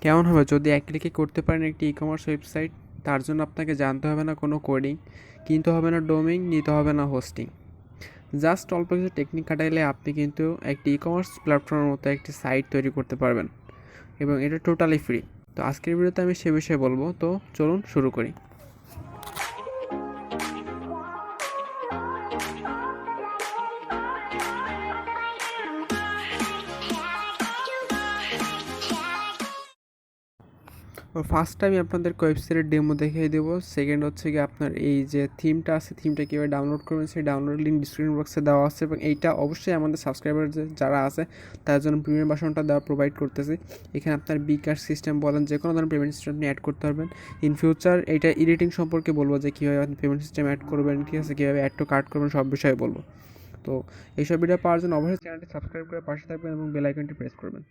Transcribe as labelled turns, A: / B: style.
A: কেমন হবে যদি এক ক্লিকে করতে পারেন একটি ই-কমার্স ওয়েবসাইট? তার জন্য আপনাকে জানতে হবে না কোনো কোডিং, কিনতে হবে না ডোমেইন, নিতে হবে না হোস্টিং। জাস্ট অল্প কিছু টেকনিক খাটাইলে আপনি কিন্তু একটি ই-কমার্স প্ল্যাটফর্মের মতো একটি সাইট তৈরি করতে পারবেন, এবং এটা টোটালি ফ্রি। তো আজকের ভিডিওতে আমি সে বিষয়ে বলবো, তো চলুন শুরু করি। ফার্স্ট আমি আপনাদেরকে ওয়েবসাইটের ডেমো দেখিয়ে দেবো। সেকেন্ড হচ্ছে কি আপনার এই যে থিমটা আছে, থিমটা কীভাবে ডাউনলোড করবেন সেই ডাউনলোড লিঙ্ক ডিসক্রিপশন বক্সে দেওয়া আছে, এবং এইটা অবশ্যই আমাদের সাবস্ক্রাইবার যারা আছে তার জন্য প্রিমিয়াম ভার্সনটা দেওয়া প্রোভাইড করতেছি। এখানে আপনার বিকাশ সিস্টেম বলেন, যে কোনো ধরনের পেমেন্ট সিস্টেম আপনি অ্যাড করতে পারবেন। ইন ফিউচার এইটা এডিটিং সম্পর্কে বলবো, যে কীভাবে আপনি পেমেন্ট সিস্টেম অ্যাড করবেন, ঠিক আছে, কীভাবে অ্যাড টু কার্ট করবেন, সব বিষয়ে বলবো। তো এইসব ভিডিও পাওয়ার জন্য অবশ্যই চ্যানেলটি সাবস্ক্রাইব করে পাশে থাকবেন এবং বেল আইকনটি প্রেস করবেন।